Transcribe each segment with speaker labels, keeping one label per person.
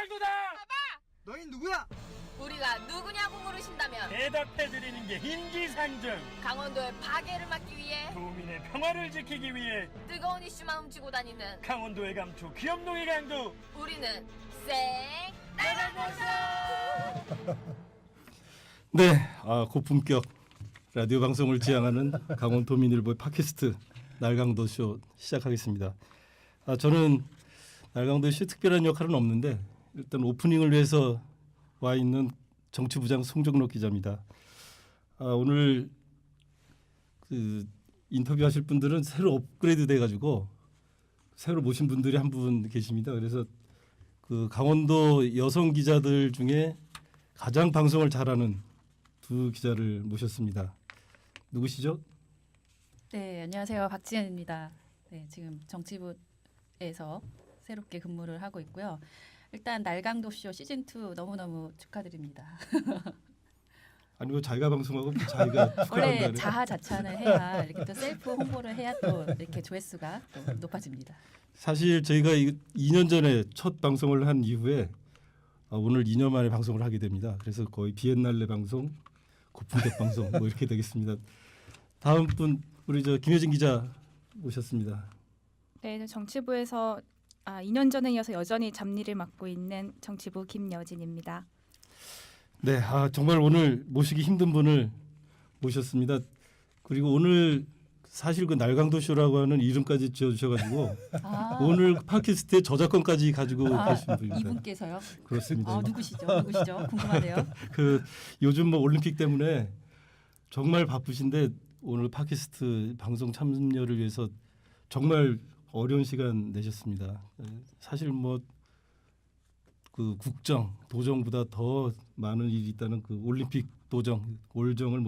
Speaker 1: 강도다!
Speaker 2: 너희 누구야?
Speaker 3: 우리가 누구냐고 물으신다면
Speaker 1: 대답해드리는 게 인지상정.
Speaker 3: 강원도의 파괴를 막기 위해
Speaker 1: 도민의 평화를 지키기 위해
Speaker 3: 뜨거운 이슈만 훔치고 다니는
Speaker 1: 강원도의 감초 기업농의 강도.
Speaker 3: 우리는 쌩 나가보자.
Speaker 4: 네, 고품격 라디오 방송을 지향하는 강원도민일보의 팟캐스트 날강도쇼 시작하겠습니다. 저는 날강도쇼 특별한 역할은 없는데 일단 오프닝을 위해서 와 있는 정치부장 송정록 기자입니다. 오늘 그 인터뷰하실 분들은 새로 업그레이드 돼가지고 새로 모신 분들이 한 분 계십니다. 그래서 그 강원도 여성 기자들 중에 가장 방송을 잘하는 두 기자를 모셨습니다. 누구시죠?
Speaker 5: 네, 안녕하세요. 박지연입니다. 네, 지금 정치부에서 새롭게 근무를 하고 있고요. 일단 날강도쇼 시즌 2 너무너무 축하드립니다.
Speaker 4: 아니 뭐 자기가 방송하고 자기가
Speaker 5: 원래 자하자찬을 해야 이렇게 또 셀프 홍보를 해야 또 이렇게 조회수가 또 높아집니다.
Speaker 4: 사실 저희가 2년 전에 첫 방송을 한 이후에 오늘 2년 만에 방송을 하게 됩니다. 그래서 거의 비엔날레 방송, 고품격 방송 뭐 이렇게 되겠습니다. 다음 분 우리 김효진 기자 모셨습니다.
Speaker 6: 네, 정치부에서 2년 전에 이어서 여전히 잡일을 맡고 있는 정치부 김여진입니다.
Speaker 4: 네, 정말 오늘 모시기 힘든 분을 모셨습니다. 그리고 오늘 사실 그 날강도 쇼라고 하는 이름까지 지어주셔가지고 오늘 팟캐스트의 저작권까지 가지고 계신 분입니다.
Speaker 5: 이분께서요?
Speaker 4: 그렇습니다.
Speaker 5: 누구시죠? 궁금하네요.
Speaker 4: 그 요즘 뭐 올림픽 때문에 정말 바쁘신데 오늘 팟캐스트 방송 참여를 위해서 정말 어려운 시간 내셨습니다. 사실 뭐 그 국정 도정보다 더 많은 일이 있다는 그 올림픽 도정 올정을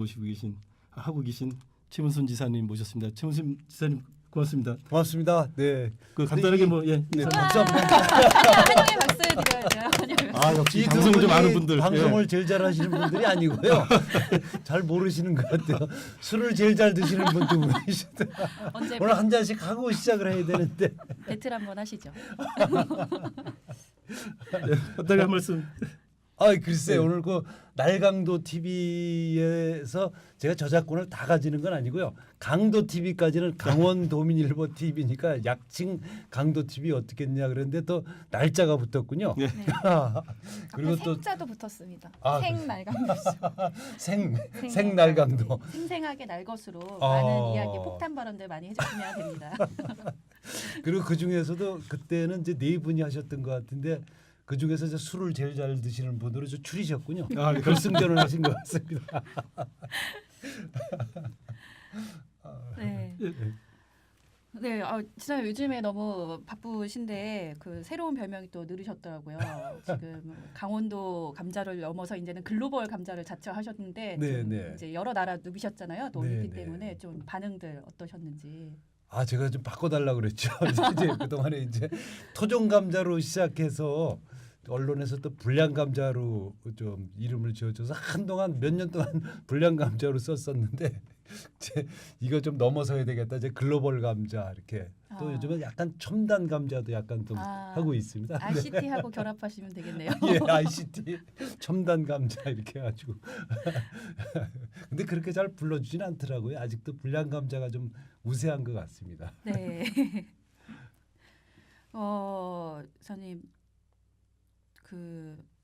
Speaker 4: 하고 계신 최문순 지사님 모셨습니다. 최문순 지사님 고맙습니다.
Speaker 2: 고맙습니다. 네.
Speaker 4: 그 간단하게
Speaker 2: 네, 박수 한번.
Speaker 5: 환영의 박수 드려야죠.
Speaker 4: 역시 방송을 좀 아는 분들.
Speaker 2: 방송을 제일 잘하시는 분들이 아니고요. 잘 모르시는 것 같아요. 술을 제일 잘 드시는 분도 계시다. 오늘 한 잔씩 하고 시작을 해야 되는데.
Speaker 5: 배틀 한번 하시죠.
Speaker 4: 간단히 한 말씀.
Speaker 2: 글쎄 오늘 그 날강도 TV에서 제가 저작권을 다 가지는 건 아니고요. 강도 TV까지는 강원도민일보 TV니까 약칭 강도 TV 어떻겠냐 그랬는데 또 날짜가 붙었군요.
Speaker 6: 네.
Speaker 2: 그리고 또
Speaker 6: 생자도 붙었습니다.
Speaker 2: 아,
Speaker 6: 생날강도쇼.
Speaker 2: 생날강도.
Speaker 5: 생생하게 날 것으로 많은 이야기, 폭탄 발언들 많이 해주시면 됩니다.
Speaker 2: 그리고 그 중에서도 그때는 이제 네 분이 하셨던 것 같은데 그 중에서 술을 제일 잘 드시는 분으로 추리셨군요.
Speaker 4: 네.
Speaker 2: 결승전을 하신 것 같습니다.
Speaker 5: 네. 네, 진짜 요즘에 너무 바쁘신데 그 새로운 별명이 또 늘으셨더라고요. 지금 강원도 감자를 넘어서 이제는 글로벌 감자를 자처하셨는데
Speaker 2: 네.
Speaker 5: 이제 여러 나라 누비셨잖아요. 또
Speaker 2: 네,
Speaker 5: 올림픽
Speaker 2: 네.
Speaker 5: 때문에 좀 반응들 어떠셨는지.
Speaker 2: 제가 좀 바꿔달라 그랬죠. 이제 그동안에 이제 토종 감자로 시작해서 언론에서 또 불량 감자로 좀 이름을 지어줘서 한동안 몇 년 동안 불량 감자로 썼었는데 이제 이거 좀 넘어서야 되겠다. 이제 글로벌 감자 이렇게 또 요즘은 약간 첨단 감자도 약간 좀 하고 있습니다.
Speaker 5: ICT하고 결합하시면 되겠네요.
Speaker 2: 예, ICT 첨단 감자 이렇게 해가지고 근데 그렇게 잘 불러주진 않더라고요. 아직도 불량 감자가 좀 우세한 것 같습니다.
Speaker 5: 네. 선생님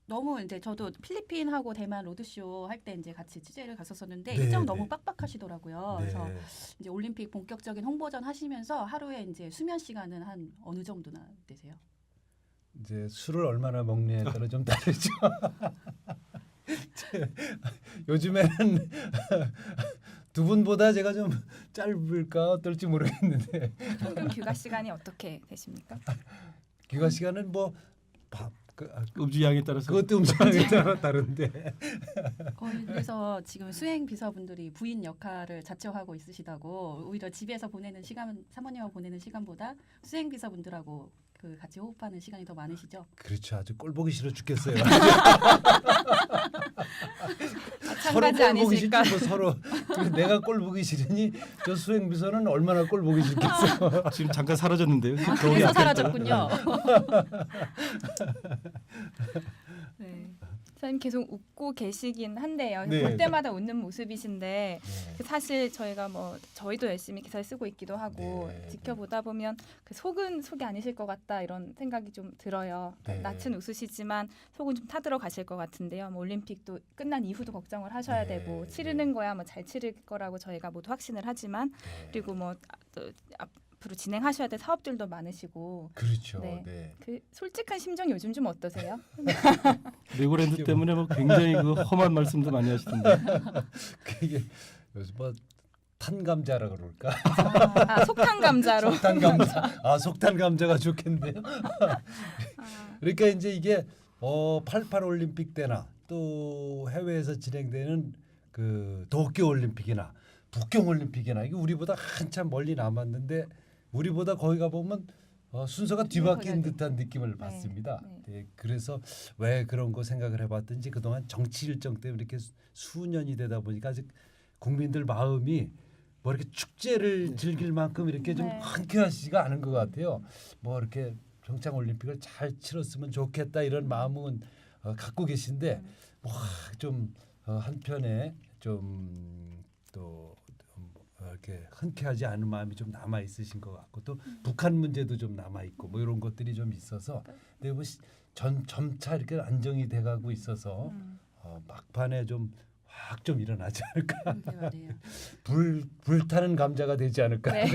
Speaker 5: 너무 이제 저도 필리핀하고 대만 로드쇼 할 때 이제 같이 취재를 갔었었는데
Speaker 2: 네,
Speaker 5: 일정
Speaker 2: 네.
Speaker 5: 너무 빡빡하시더라고요.
Speaker 2: 네.
Speaker 5: 그래서 이제 올림픽 본격적인 홍보전 하시면서 하루에 이제 수면 시간은 한 어느 정도나 되세요?
Speaker 2: 이제 술을 얼마나 먹느냐에 따라 좀 다르죠. 요즘에는 두 분보다 제가 좀 짧을까 어떨지 모르겠는데
Speaker 6: 평균 귀가 시간이 어떻게 되십니까?
Speaker 2: 귀가 시간은 뭐
Speaker 4: 음주양에 따라서
Speaker 2: 그것도 음식에 따라 다른데
Speaker 5: 거의 그래서 지금 수행 비서분들이 부인 역할을 자처하고 있으시다고 오히려 집에서 보내는 시간 사모님하고 보내는 시간보다 수행 비서분들하고 그 같이 호흡하는 시간이 더 많으시죠?
Speaker 2: 그렇죠. 아주 꼴 보기 싫어 죽겠어요. 서로
Speaker 6: 마찬가지
Speaker 2: 꼴 보기
Speaker 6: 아니실까?
Speaker 2: 싫지 뭐 서로. 내가 꼴 보기 싫으니 저 수행 비서는 얼마나 꼴 보기 싫겠어요.
Speaker 4: 지금 잠깐 사라졌는데요.
Speaker 5: 그래서 사라졌군요.
Speaker 6: 지금 계속 웃고 계시긴 한데요.
Speaker 2: 네.
Speaker 6: 볼 때마다 웃는 모습이신데
Speaker 2: 네.
Speaker 6: 사실 저희가 뭐 저희도 열심히 기사를 쓰고 있기도 하고
Speaker 2: 네,
Speaker 6: 지켜보다 보면 그 속은 속이 아니실 것 같다 이런 생각이 좀 들어요.
Speaker 2: 네.
Speaker 6: 낯은 웃으시지만 속은 좀 타들어 가실 것 같은데요. 뭐 올림픽도 끝난 이후도 걱정을 하셔야
Speaker 2: 네,
Speaker 6: 되고 치르는 거야 뭐 잘 치를 거라고 저희가 모두 확신을 하지만
Speaker 2: 네.
Speaker 6: 그리고 뭐 또 앞으로 진행하셔야 될 사업들도 많으시고
Speaker 2: 그렇죠.
Speaker 6: 네.
Speaker 2: 네.
Speaker 6: 그 솔직한 심정 요즘 좀 어떠세요?
Speaker 4: 레고랜드 때문에 뭐 굉장히 그 험한 말씀도 많이 하시던데.
Speaker 2: 그게 요즘 뭐 탄감자라 그럴까?
Speaker 6: 속탄 감자로.
Speaker 2: 속탄 감자. 속탄 감자가 좋겠네요. 그러니까 이제 이게 88 올림픽 때나 또 해외에서 진행되는 그 도쿄 올림픽이나 북경 올림픽이나 이게 우리보다 한참 멀리 남았는데 우리보다 거기 가 보면 순서가 뒤바뀐 듯한 느낌을 받습니다. 네, 그래서 왜 그런 거 생각을 해봤든지 그동안 정치 일정 때문에 이렇게 수년이 되다 보니까 아직 국민들 마음이 뭐 이렇게 축제를 즐길 만큼 이렇게 좀
Speaker 6: 네.
Speaker 2: 흔쾌하시지가 않은 것 같아요. 뭐 이렇게 평창 올림픽을 잘 치렀으면 좋겠다 이런 마음은 갖고 계신데 뭐 좀 한편에 좀 또 이렇게 흔쾌하지 않은 마음이 좀 남아 있으신 것 같고 또 북한 문제도 좀 남아 있고 뭐 이런 것들이 좀 있어서 근데 뭐 점차 이렇게 안정이 돼가고 있어서 막판에 좀 확 좀 일어나지 않을까.
Speaker 5: 네, 맞아요.
Speaker 2: 불타는 감자가 되지 않을까.
Speaker 6: 네.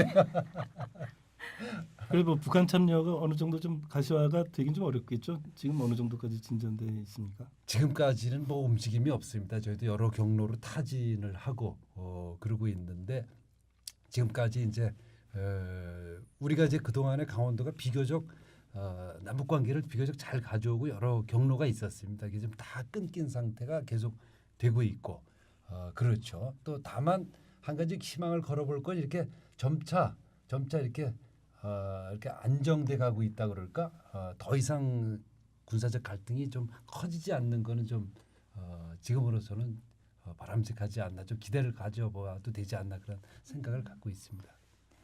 Speaker 4: 그리고 뭐 북한 참여가 어느 정도 좀 가시화가 되긴 좀 어렵겠죠. 지금 어느 정도까지 진전돼 있습니까?
Speaker 2: 지금까지는 뭐 움직임이 없습니다. 저희도 여러 경로로 타진을 하고 그러고 있는데 지금까지 이제 우리가 이제 그 동안에 강원도가 비교적 남북 관계를 비교적 잘 가져오고 여러 경로가 있었습니다. 이게 좀 다 끊긴 상태가 계속 되고 있고 그렇죠. 또 다만 한 가지 희망을 걸어볼 건 이렇게 점차 이렇게 이렇게 안정돼 가고 있다 그럴까? 더 이상 군사적 갈등이 좀 커지지 않는 거는 좀 지금으로서는 바람직하지 않나 좀 기대를 가져봐도 되지 않나 그런 생각을 갖고 있습니다.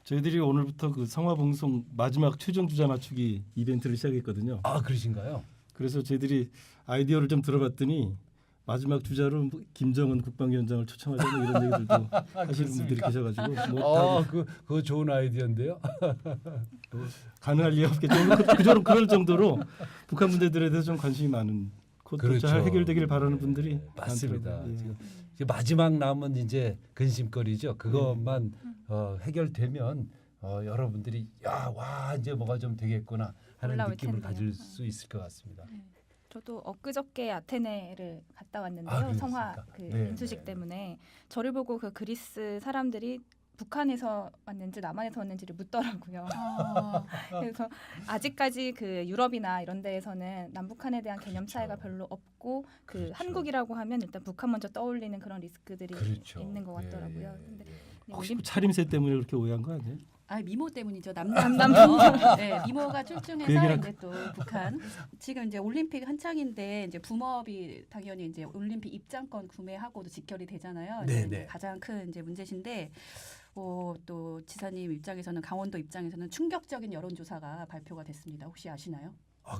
Speaker 4: 저희들이 오늘부터 그 성화봉송 마지막 최종 주자 맞추기 이벤트를 시작했거든요.
Speaker 2: 그러신가요?
Speaker 4: 그래서 저희들이 아이디어를 좀 들어봤더니 마지막 주자로 뭐 김정은 국방위원장을 초청하자는 이런 얘기들도 하시는 분들이 계셔가지고 뭐
Speaker 2: 그거 좋은 아이디어인데요.
Speaker 4: 가능할 리 없겠죠. 그럴 정도로 북한 문제들에 대해서 좀 관심이 많은 그것도 잘 해결되기를 바라는 분들이
Speaker 2: 맞습니다.
Speaker 4: 많더라고요. 예.
Speaker 2: 지금 이제 마지막 남은 이제 근심거리죠. 그것만 해결되면 여러분들이 와 이제 뭐가 좀 되겠구나 하는
Speaker 6: 올라올
Speaker 2: 느낌을
Speaker 6: 텐데요.
Speaker 2: 가질 수 있을 것 같습니다.
Speaker 6: 저도 엊그저께 아테네를 갔다 왔는데요.
Speaker 2: 그러셨습니까?
Speaker 6: 성화 그
Speaker 2: 네,
Speaker 6: 인수식
Speaker 2: 네.
Speaker 6: 때문에 저를 보고 그 그리스 사람들이 북한에서 왔는지 남한에서 왔는지를 묻더라고요. 그래서 아직까지 그 유럽이나 이런 데에서는 남북한에 대한 개념 차이가 별로 없고 그
Speaker 2: 그렇죠.
Speaker 6: 한국이라고 하면 일단 북한 먼저 떠올리는 그런 리스크들이
Speaker 2: 그렇죠.
Speaker 6: 있는 것 같더라고요. 근데
Speaker 4: 혹시 뭐 차림새 때문에 그렇게 오해한 거 아니에요?
Speaker 5: 미모 때문이죠.
Speaker 6: 남남.
Speaker 5: 네, 미모가
Speaker 4: 그
Speaker 5: 출중해서
Speaker 4: 얘기는
Speaker 5: 이제 또 북한 지금 이제 올림픽 한창인데 이제 붐업이 당연히 이제 올림픽 입장권 구매하고도 직결이 되잖아요.
Speaker 2: 네,
Speaker 5: 이제
Speaker 2: 네.
Speaker 5: 가장 큰 이제 문제신데 또 지사님 입장에서는 강원도 입장에서는 충격적인 여론조사가 발표가 됐습니다. 혹시 아시나요?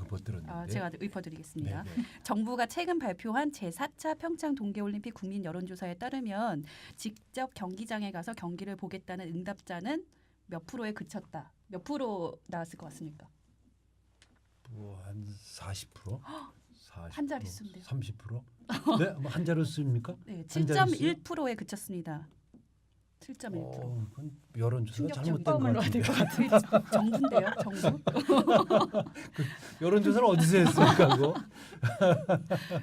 Speaker 2: 못 들었는데.
Speaker 5: 제가 읊어드리겠습니다.
Speaker 2: 네, 네.
Speaker 5: 정부가 최근 발표한 제4차 평창 동계올림픽 국민 여론조사에 따르면 직접 경기장에 가서 경기를 보겠다는 응답자는 몇 프로에 그쳤다. 몇 프로 나왔을 것 같습니까?
Speaker 2: 한 40%? 40%?
Speaker 5: 한 자릿수인데요.
Speaker 2: 30%? 네, 한 자릿수입니까?
Speaker 5: 네,
Speaker 2: 한 자릿수요?
Speaker 5: 7.1%에 그쳤습니다. 7.1%.
Speaker 2: 그건 여론조사가 잘못된 것
Speaker 5: 처음을 넣어야
Speaker 2: 같은데.
Speaker 5: 될 것 같아요. 정부인데요, 정부.
Speaker 2: 여론조사를 어디서 했습니까, 그거?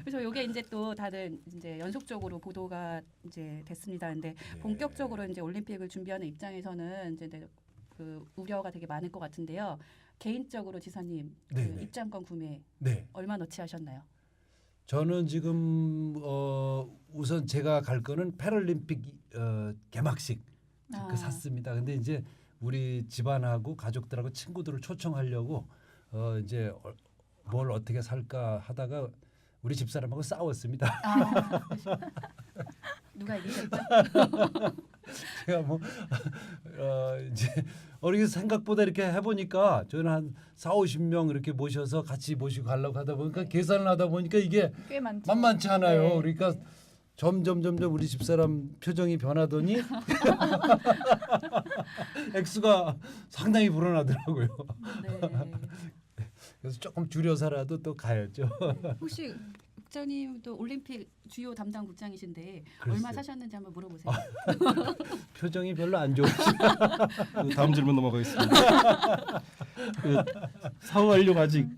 Speaker 5: 그래서 이게 이제 또 다들 이제 연속적으로 보도가 이제 됐습니다. 근데
Speaker 2: 네.
Speaker 5: 본격적으로 이제 올림픽을 준비하는 입장에서는 이제 그 우려가 되게 많을 것 같은데요. 개인적으로 지사님 그
Speaker 2: 네, 네.
Speaker 5: 입장권 구매
Speaker 2: 네.
Speaker 5: 얼마 넣지 하셨나요?
Speaker 2: 저는 지금 우선 제가 갈 거는 패럴림픽 개막식 그 샀습니다. 근데 이제 우리 집안하고 가족들하고 친구들을 초청하려고 이제 뭘 어떻게 살까 하다가 우리 집사람하고 싸웠습니다.
Speaker 5: 누가 이기셨죠?
Speaker 2: 제가 뭐 이제 어떻게 생각보다 이렇게 해보니까 저는 한 4-50명 이렇게 모셔서 같이 모시고 가려고 하다 보니까 계산을 하다 보니까 이게
Speaker 6: 꽤 많죠.
Speaker 2: 만만치 않아요.
Speaker 6: 네.
Speaker 2: 그러니까 점점 우리 집사람 표정이 변하더니 액수가 상당히 불어나더라고요.
Speaker 5: 네.
Speaker 2: 그래서 조금 줄여서라도 또 가야죠.
Speaker 5: 혹시 국장님도 올림픽 주요 담당 국장이신데
Speaker 2: 글쎄.
Speaker 5: 얼마 사셨는지 한번 물어보세요.
Speaker 2: 표정이 별로 안 좋으시.
Speaker 4: 다음 질문 넘어가겠습니다. 그 사후 활용 아직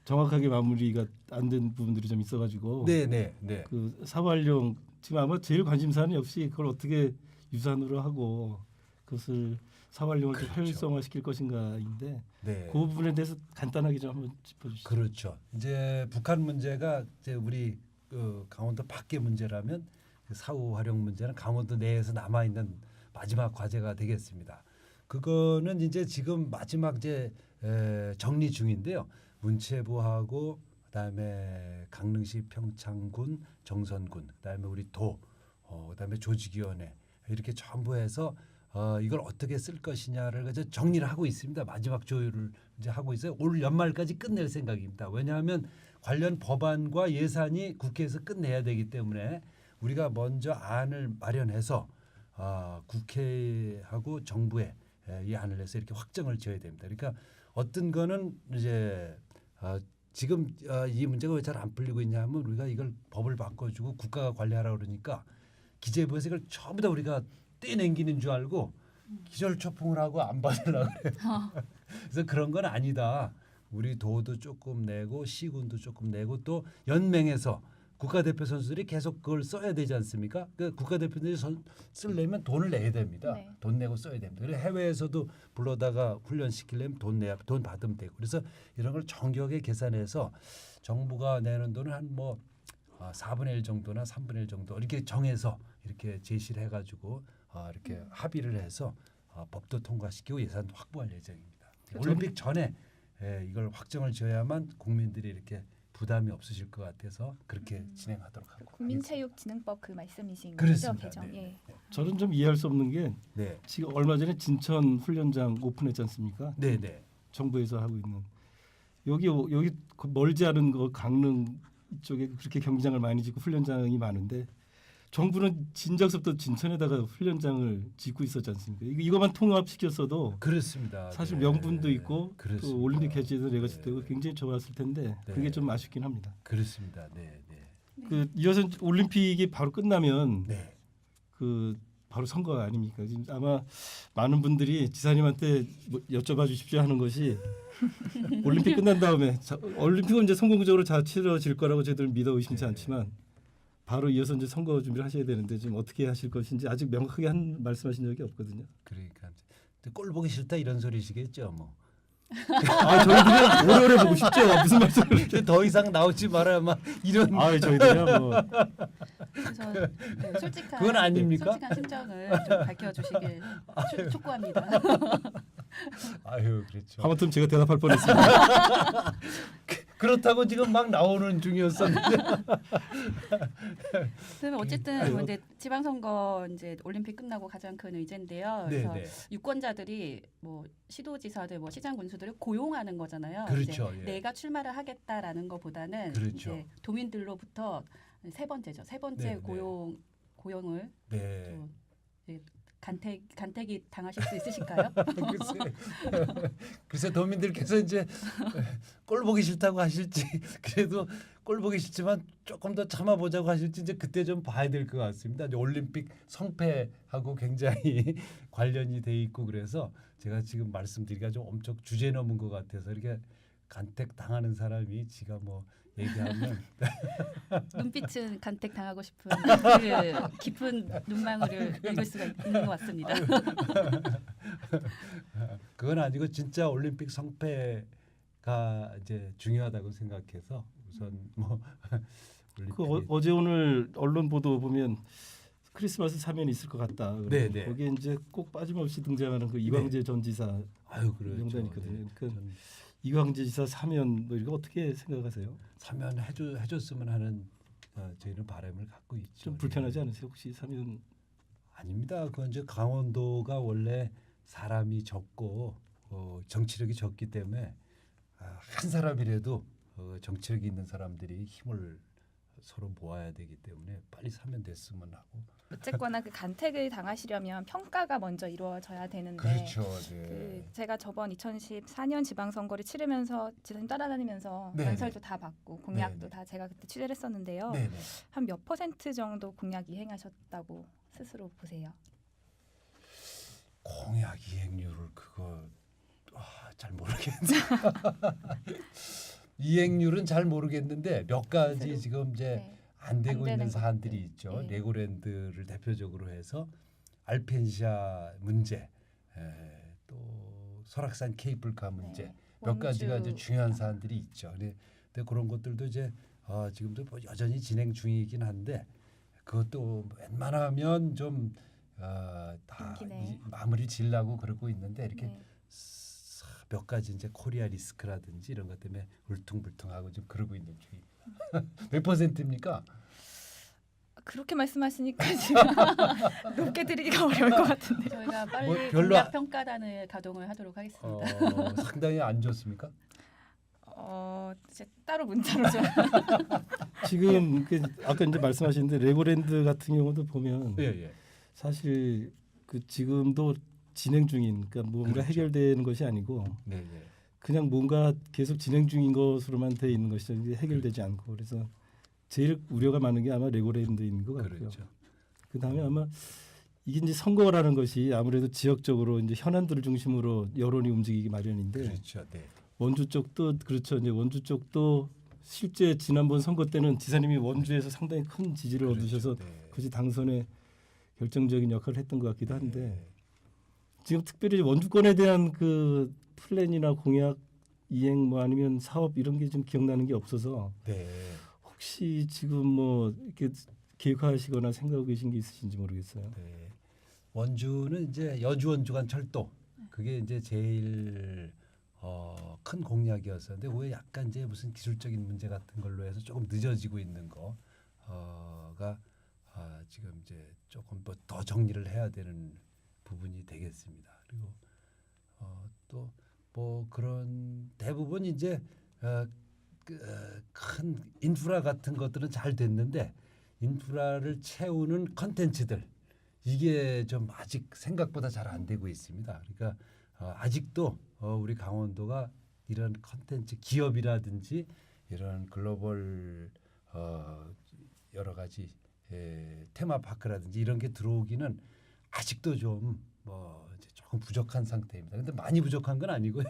Speaker 4: 정확하게 마무리가 안 된 부분들이 좀 있어가지고
Speaker 2: 네네.
Speaker 4: 그 사후 활용 지금 아마 제일 관심사는 역시 그걸 어떻게 유산으로 하고 그것을 사후 활용을 좀
Speaker 2: 그렇죠.
Speaker 4: 효율성화시킬 것인가인데
Speaker 2: 네.
Speaker 4: 그 부분에 대해서 간단하게 좀 한번 짚어주시죠.
Speaker 2: 그렇죠. 이제 북한 문제가 이제 우리 강원도 밖의 문제라면 그 사후 활용 문제는 강원도 내에서 남아 있는 마지막 과제가 되겠습니다. 그거는 이제 지금 마지막 이제 정리 중인데요. 문체부하고 그다음에 강릉시 평창군 정선군 그다음에 우리 그다음에 조직위원회 이렇게 전부 해서 이걸 어떻게 쓸 것이냐를 이제 정리를 하고 있습니다. 마지막 조율을 이제 하고 있어요. 올 연말까지 끝낼 생각입니다. 왜냐하면 관련 법안과 예산이 국회에서 끝내야 되기 때문에 우리가 먼저 안을 마련해서 국회하고 정부에 이 안을 내서 이렇게 확정을 지어야 됩니다. 그러니까 어떤 거는 이제 지금 이 문제가 왜 잘 안 풀리고 있냐면 우리가 이걸 법을 바꿔주고 국가가 관리하라 그러니까 기재부에서 이걸 전부 다 우리가 떼냉기는 줄 알고 기절초풍을 하고 안 받으려고 그래요. 그래서 그런 건 아니다. 우리 도도 조금 내고 시군도 조금 내고 또 연맹에서 국가대표 선수들이 계속 그걸 써야 되지 않습니까? 그 국가대표들이 쓰려면 돈을 내야 됩니다.
Speaker 6: 네.
Speaker 2: 돈 내고 써야 됩니다. 그래서 해외에서도 불러다가 훈련시키려면 돈 받으면 되고 그래서 이런 걸 정교하게 계산해서 정부가 내는 돈은 한 뭐 4분의 1 정도나 3분의 1 정도 이렇게 정해서 이렇게 제시를 해가지고 이렇게 합의를 해서 법도 통과시키고 예산도 확보할 예정입니다. 올림픽 전에 이걸 확정을 지어야만 국민들이 이렇게 부담이 없으실 것 같아서 그렇게 진행하도록 하고
Speaker 6: 국민체육진흥법 그 말씀이신
Speaker 2: 그렇습니다.
Speaker 6: 거죠? 개정.
Speaker 2: 네.
Speaker 6: 예.
Speaker 4: 저는 좀 이해할 수 없는 게
Speaker 2: 네,
Speaker 4: 지금 얼마 전에 진천 훈련장 오픈했지 않습니까?
Speaker 2: 네, 네.
Speaker 4: 정부에서 하고 있는 여기 그 멀지 않은 그 강릉 쪽에 그렇게 경기장을 많이 짓고 훈련장이 많은데 정부는 진작부터 진천에다가 훈련장을 짓고 있었지 않습니까? 이거만 통합시켰어도
Speaker 2: 그렇습니다.
Speaker 4: 사실
Speaker 2: 네.
Speaker 4: 명분도 있고
Speaker 2: 그렇습니다.
Speaker 4: 또 올림픽 개최도 내갔을 때
Speaker 2: 네.
Speaker 4: 굉장히 좋았을 텐데
Speaker 2: 네.
Speaker 4: 그게 좀 아쉽긴 합니다.
Speaker 2: 그렇습니다. 네, 네,
Speaker 4: 그 이어서 올림픽이 바로 끝나면
Speaker 2: 네.
Speaker 4: 그 바로 선거 아닙니까? 지금 아마 많은 분들이 지사님한테 뭐 여쭤봐 주십시오 하는 것이 올림픽 끝난 다음에 올림픽은 이제 성공적으로 잘 치러질 거라고 저희들은 믿어 의심치
Speaker 2: 네.
Speaker 4: 않지만 바로 이어서 이제 선거 준비를 하셔야 되는데 지금 어떻게 하실 것인지 아직 명확하게 말씀하신 적이 없거든요.
Speaker 2: 그러니까 꼴 보기 싫다 이런 소리시겠죠, 뭐.
Speaker 4: 아 저희들이 오래오래 보고 싶죠. 무슨 말씀을?
Speaker 2: 근데 더 이상 나오지 말아야 막 이런.
Speaker 4: 아 저희들이야 뭐
Speaker 5: 그래서 네, 솔직한
Speaker 2: 그건 아닙니까?
Speaker 5: 솔직한 심정을 좀 밝혀주시길 촉구합니다.
Speaker 2: 아유, 그렇죠.
Speaker 4: 아무튼 제가 대답할 뻔했습니다.
Speaker 2: 그렇다고 지금 막 나오는 중이었었는데.
Speaker 5: 그러면 어쨌든 근데 지방선거 이제 올림픽 끝나고 가장 큰 의제인데요.
Speaker 2: 네,
Speaker 5: 그래서
Speaker 2: 네.
Speaker 5: 유권자들이 뭐 시도지사들, 뭐 시장 군수들을 고용하는 거잖아요.
Speaker 2: 그렇죠,
Speaker 5: 이제
Speaker 2: 예.
Speaker 5: 내가 출마를 하겠다라는 것보다는
Speaker 2: 그렇죠.
Speaker 5: 이제 도민들로부터 세 번째죠. 세 번째
Speaker 2: 네, 네.
Speaker 5: 고용을
Speaker 2: 네.
Speaker 5: 또 이제 간택이 당하실 수 있으실까요?
Speaker 2: 글쎄 도민들께서 이제 꼴 보기 싫다고 하실지 그래도 꼴 보기 싫지만 조금 더 참아보자고 하실지 이제 그때 좀 봐야 될 것 같습니다. 이제 올림픽 성패하고 굉장히 관련이 돼 있고 그래서 제가 지금 말씀드리기가 좀 엄청 주제 넘은 것 같아서 이렇게 간택 당하는 사람이 지가 뭐 얘기하면
Speaker 5: 눈빛은 간택 당하고 싶은 그 깊은 눈망울을 읽을 수가 있는 것 같습니다.
Speaker 2: 그건 아니고 진짜 올림픽 성패가 이제 중요하다고 생각해서 우선 뭐
Speaker 4: 그
Speaker 2: 올림픽이
Speaker 4: 어제 오늘 언론 보도 보면 크리스마스 사면이 있을 것 같다.
Speaker 2: 네, 네.
Speaker 4: 거기에 이제 꼭 빠짐없이 등장하는 그 이광재 전 지사
Speaker 2: 아유 그렇죠.
Speaker 4: 명단이 있거든요.
Speaker 2: 네.
Speaker 4: 그러니까
Speaker 2: 저는
Speaker 4: 이광재 지사 사면 뭐 이거 어떻게 생각하세요?
Speaker 2: 사면 해줬으면 하는 저희는 바람을 갖고 있죠.
Speaker 4: 좀 불편하지
Speaker 2: 예.
Speaker 4: 않으세요? 혹시 사면
Speaker 2: 아닙니다. 그건 이제 강원도가 원래 사람이 적고 정치력이 적기 때문에 한 사람이라도 정치력이 있는 사람들이 힘을 서로 모아야 되기 때문에 빨리 사면 됐으면 하고.
Speaker 6: 어쨌거나 그 간택을 당하시려면 평가가 먼저 이루어져야 되는데
Speaker 2: 그렇죠.
Speaker 6: 그
Speaker 2: 네.
Speaker 6: 제가 저번 2014년 지방선거를 치르면서 지사님 따라다니면서
Speaker 2: 네네.
Speaker 6: 연설도 다 받고 공약도
Speaker 2: 네네.
Speaker 6: 다 제가 그때 취재를 했었는데요.
Speaker 2: 네네.
Speaker 6: 한 몇 % 정도 공약 이행하셨다고 스스로 보세요?
Speaker 2: 공약 이행률을 그거 잘 모르겠네. 이행률은 잘 모르겠는데 몇 가지
Speaker 6: 스스로?
Speaker 2: 지금 이제
Speaker 6: 네.
Speaker 2: 안 되고
Speaker 6: 안
Speaker 2: 있는
Speaker 6: 되는
Speaker 2: 사안들이
Speaker 6: 것들.
Speaker 2: 있죠.
Speaker 6: 네.
Speaker 2: 레고랜드를 대표적으로 해서 알펜시아 문제, 또 설악산 케이블카 문제
Speaker 6: 네.
Speaker 2: 몇 가지가 이제
Speaker 6: 원주.
Speaker 2: 중요한 사안들이 있죠. 근데 그런 것들도 이제 지금도 뭐 여전히 진행 중이긴 한데 그것도 웬만하면 좀 다
Speaker 6: 연기네.
Speaker 2: 마무리 지려고 그러고 있는데 이렇게
Speaker 6: 네.
Speaker 2: 몇 가지 이제 코리아 리스크라든지 이런 것 때문에 울퉁불퉁하고 좀 그러고 있는 중입니다. 몇 %입니까?
Speaker 6: 그렇게 말씀하시니까 지금 높게 드리기가 어려울 것 같은데.
Speaker 5: 저희가 빨리
Speaker 2: 뭐 별로
Speaker 5: 공약 평가단을 가동을 하도록 하겠습니다.
Speaker 2: 상당히 안 좋습니까?
Speaker 6: 이제 따로 문자로 좀.
Speaker 4: 지금 아까 이제 말씀하셨는데 레고랜드 같은 경우도 보면
Speaker 2: 예.
Speaker 4: 사실 그 지금도 진행 중인 그러니까 뭔가
Speaker 2: 그렇죠.
Speaker 4: 해결되는 것이 아니고
Speaker 2: 네.
Speaker 4: 그냥 뭔가 계속 진행 중인 것으로만 돼 있는 것이 해결되지 않고 그래서 제일 우려가 많은 게 아마 레고랜드인 것 같고요.
Speaker 2: 그렇죠.
Speaker 4: 그다음에 아마 이게 이제 선거라는 것이 아무래도 지역적으로 이제 현안들을 중심으로 여론이 움직이기 마련인데
Speaker 2: 그렇죠. 네.
Speaker 4: 원주 쪽도 그렇죠. 이제 원주 쪽도 실제 지난번 선거 때는 지사님이 원주에서 상당히 큰 지지를
Speaker 2: 그렇죠.
Speaker 4: 얻으셔서
Speaker 2: 네.
Speaker 4: 그것이 당선에 결정적인 역할을 했던 것 같기도 한데
Speaker 2: 네.
Speaker 4: 지금 특별히 원주권에 대한 그 플랜이나 공약 이행 뭐 아니면 사업 이런 게 좀 기억나는 게 없어서
Speaker 2: 네.
Speaker 4: 혹시 지금 뭐 이렇게 계획하시거나 생각하고 계신 게 있으신지 모르겠어요.
Speaker 2: 네. 원주는 이제 여주 원주간 철도 그게 이제 제일 큰 공약이었었는데 그게 약간 이제 무슨 기술적인 문제 같은 걸로 해서 조금 늦어지고 있는 거가 지금 이제 조금 더 정리를 해야 되는 부분이 되겠습니다. 그리고 또 뭐 그런 대부분 이제 큰 인프라 같은 것들은 잘 됐는데 인프라를 채우는 컨텐츠들 이게 좀 아직 생각보다 잘 안 되고 있습니다. 그러니까 아직도 우리 강원도가 이런 컨텐츠 기업이라든지 이런 글로벌 여러 가지 테마파크라든지 이런 게 들어오기는 아직도 좀 뭐 조금 부족한 상태입니다. 근데 많이 부족한 건 아니고요.